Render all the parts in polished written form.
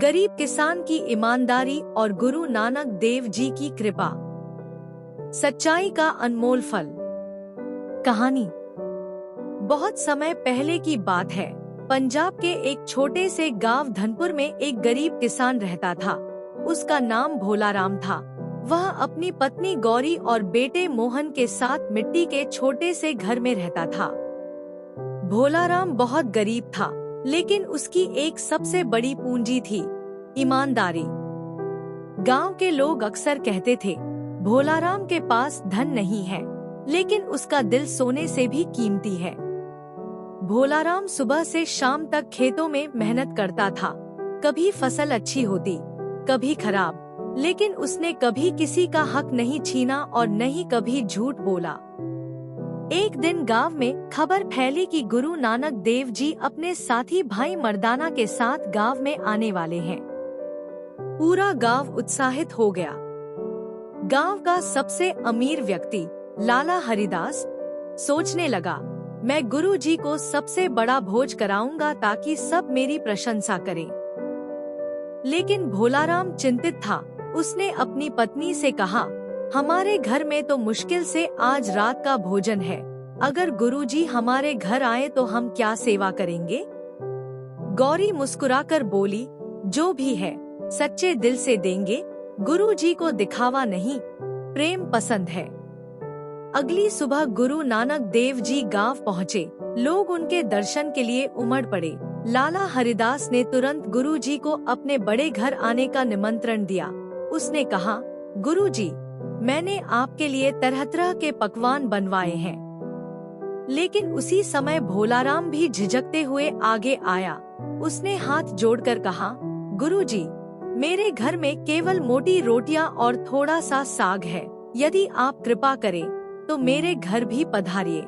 गरीब किसान की ईमानदारी और गुरु नानक देव जी की कृपा। सच्चाई का अनमोल फल। कहानी बहुत समय पहले की बात है। पंजाब के एक छोटे से गांव धनपुर में एक गरीब किसान रहता था। उसका नाम भोलाराम था। वह अपनी पत्नी गौरी और बेटे मोहन के साथ मिट्टी के छोटे से घर में रहता था। भोलाराम बहुत गरीब था, लेकिन उसकी एक सबसे बड़ी पूंजी थी, ईमानदारी। गांव के लोग अक्सर कहते थे, भोलाराम के पास धन नहीं है, लेकिन उसका दिल सोने से भी कीमती है। भोलाराम सुबह से शाम तक खेतों में मेहनत करता था। कभी फसल अच्छी होती, कभी खराब, लेकिन उसने कभी किसी का हक नहीं छीना और न ही कभी झूठ बोला। एक दिन गांव में खबर फैली कि गुरु नानक देव जी अपने साथी भाई मर्दाना के साथ गांव में आने वाले हैं। पूरा गांव उत्साहित हो गया। गांव का सबसे अमीर व्यक्ति लाला हरिदास सोचने लगा, मैं गुरु जी को सबसे बड़ा भोज कराऊंगा ताकि सब मेरी प्रशंसा करें। लेकिन भोलाराम चिंतित था। उसने अपनी पत्नी से कहा, हमारे घर में तो मुश्किल से आज रात का भोजन है। अगर गुरुजी हमारे घर आए तो हम क्या सेवा करेंगे? गौरी मुस्कुराकर बोली, जो भी है सच्चे दिल से देंगे। गुरुजी को दिखावा नहीं, प्रेम पसंद है। अगली सुबह गुरु नानक देव जी गांव पहुँचे। लोग उनके दर्शन के लिए उमड़ पड़े। लाला हरिदास ने तुरंत गुरुजी को अपने बड़े घर आने का निमंत्रण दिया। उसने कहा, गुरुजी, मैंने आपके लिए तरह तरह के पकवान बनवाए हैं। लेकिन उसी समय भोलाराम भी झिझकते हुए आगे आया। उसने हाथ जोड़कर कहा, गुरुजी, मेरे घर में केवल मोटी रोटियां और थोड़ा सा साग है। यदि आप कृपा करें तो मेरे घर भी पधारिए।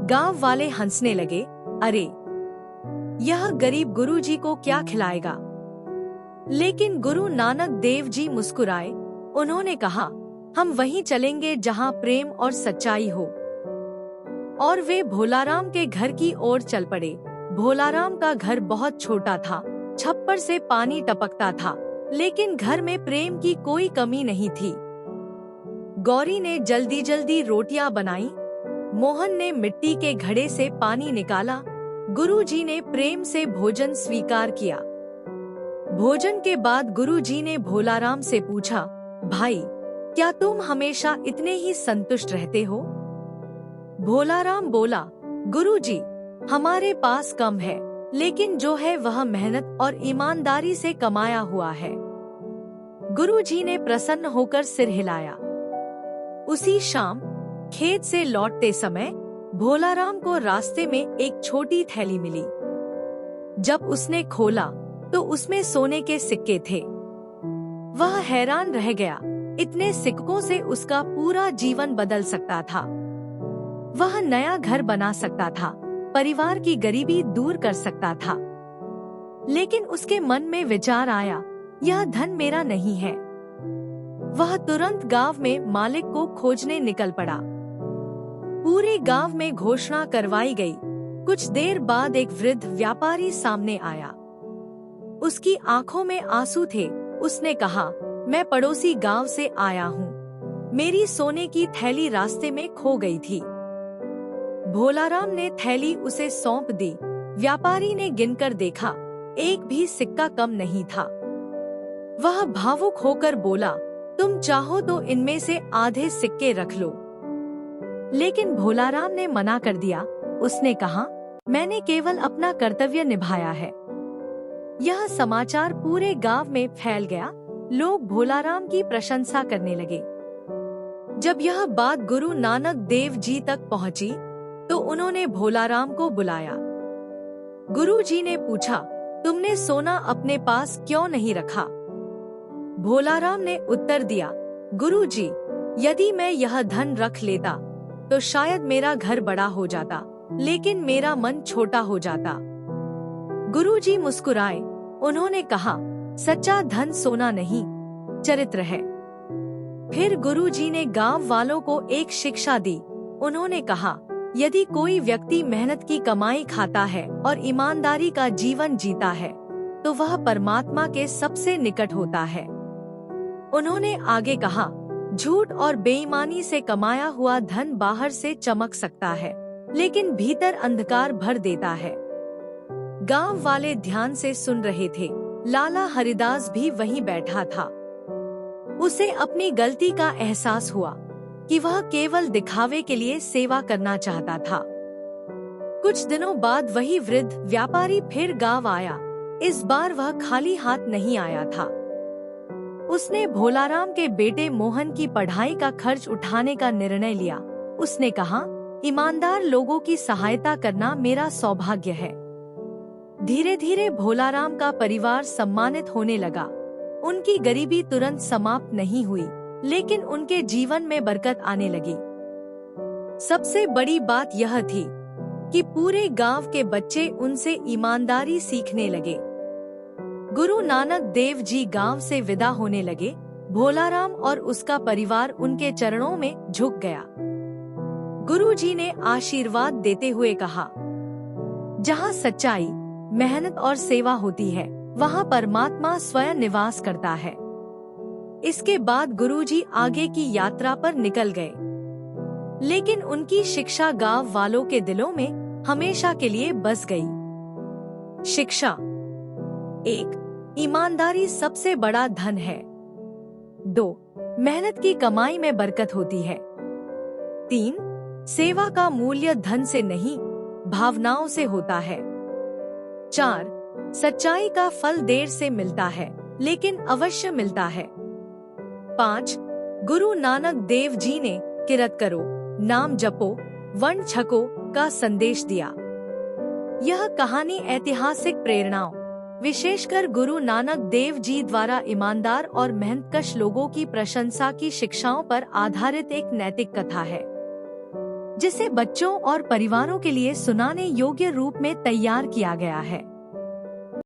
गांव वाले हंसने लगे, अरे यह गरीब गुरुजी को क्या खिलाएगा? लेकिन गुरु नानक देव जी मुस्कुराए। उन्होंने कहा, हम वहीं चलेंगे जहां प्रेम और सच्चाई हो। और वे भोलाराम के घर की ओर चल पड़े। भोलाराम का घर बहुत छोटा था। छप्पर से पानी टपकता था, लेकिन घर में प्रेम की कोई कमी नहीं थी। गौरी ने जल्दी जल्दी रोटियां बनाई। मोहन ने मिट्टी के घड़े से पानी निकाला। गुरुजी ने प्रेम से भोजन स्वीकार किया। भोजन के बाद गुरुजी ने भोलाराम से पूछा, भाई, क्या तुम हमेशा इतने ही संतुष्ट रहते हो? भोलाराम बोला, गुरुजी, हमारे पास कम है, लेकिन जो है वह मेहनत और ईमानदारी से कमाया हुआ है। गुरुजी ने प्रसन्न होकर सिर हिलाया। उसी शाम खेत से लौटते समय भोलाराम को रास्ते में एक छोटी थैली मिली। जब उसने खोला तो उसमें सोने के सिक्के थे। वह हैरान रह गया। इतने सिक्कों से उसका पूरा जीवन बदल सकता था। वह नया घर बना सकता था, परिवार की गरीबी दूर कर सकता था। लेकिन उसके मन में विचार आया, यह धन मेरा नहीं है। वह तुरंत गांव में मालिक को खोजने निकल पड़ा। पूरे गांव में घोषणा करवाई गई। कुछ देर बाद एक वृद्ध व्यापारी सामने आया। उसकी आंखों में आंसू थे। उसने कहा, मैं पड़ोसी गांव से आया हूँ। मेरी सोने की थैली रास्ते में खो गई थी। भोलाराम ने थैली उसे सौंप दी। व्यापारी ने गिनकर देखा, एक भी सिक्का कम नहीं था। वह भावुक होकर बोला, तुम चाहो तो इनमें से आधे सिक्के रख लो। लेकिन भोलाराम ने मना कर दिया। उसने कहा, मैंने केवल अपना कर्तव्य निभाया है। यह समाचार पूरे गांव में फैल गया। लोग भोलाराम की प्रशंसा करने लगे। जब यह बात गुरु नानक देव जी तक पहुंची, तो उन्होंने भोलाराम को बुलाया। गुरुजी ने पूछा, तुमने सोना अपने पास क्यों नहीं रखा? भोलाराम ने उत्तर दिया, गुरुजी, यदि मैं यह धन रख लेता तो शायद मेरा घर बड़ा हो जाता, लेकिन मेरा मन छोटा हो जाता। गुरुजी मुस्कुराए। उन्होंने कहा, सच्चा धन सोना नहीं, चरित्र है। फिर गुरुजी ने गांव वालों को एक शिक्षा दी। उन्होंने कहा, यदि कोई व्यक्ति मेहनत की कमाई खाता है और ईमानदारी का जीवन जीता है, तो वह परमात्मा के सबसे निकट होता है। उन्होंने आगे कहा, झूठ और बेईमानी से कमाया हुआ धन बाहर से चमक सकता है, लेकिन भीतर अंधकार भर देता है। गांव वाले ध्यान से सुन रहे थे। लाला हरिदास भी वहीं बैठा था। उसे अपनी गलती का एहसास हुआ कि वह केवल दिखावे के लिए सेवा करना चाहता था। कुछ दिनों बाद वही वृद्ध व्यापारी फिर गांव आया। इस बार वह खाली हाथ नहीं आया था। उसने भोलाराम के बेटे मोहन की पढ़ाई का खर्च उठाने का निर्णय लिया। उसने कहा, ईमानदार लोगों की सहायता करना मेरा सौभाग्य है। धीरे धीरे भोलाराम का परिवार सम्मानित होने लगा। उनकी गरीबी तुरंत समाप्त नहीं हुई, लेकिन उनके जीवन में बरकत आने लगी। सबसे बड़ी बात यह थी कि पूरे गांव के बच्चे उनसे ईमानदारी सीखने लगे। गुरु नानक देव जी गांव से विदा होने लगे। भोलाराम और उसका परिवार उनके चरणों में झुक गया। गुरु जी ने आशीर्वाद देते हुए कहा, जहाँ सच्चाई, मेहनत और सेवा होती है, वहाँ परमात्मा स्वयं निवास करता है। इसके बाद गुरुजी आगे की यात्रा पर निकल गए, लेकिन उनकी शिक्षा गांव वालों के दिलों में हमेशा के लिए बस गई। शिक्षा 1. ईमानदारी सबसे बड़ा धन है। 2. मेहनत की कमाई में बरकत होती है। 3. सेवा का मूल्य धन से नहीं, भावनाओं से होता है। 4. सच्चाई का फल देर से मिलता है, लेकिन अवश्य मिलता है। 5. गुरु नानक देव जी ने किरत करो, नाम जपो, वंड छको का संदेश दिया। यह कहानी ऐतिहासिक प्रेरणाओं, विशेषकर गुरु नानक देव जी द्वारा ईमानदार और मेहनतकश लोगों की प्रशंसा की शिक्षाओं पर आधारित एक नैतिक कथा है, जिसे बच्चों और परिवारों के लिए सुनाने योग्य रूप में तैयार किया गया है।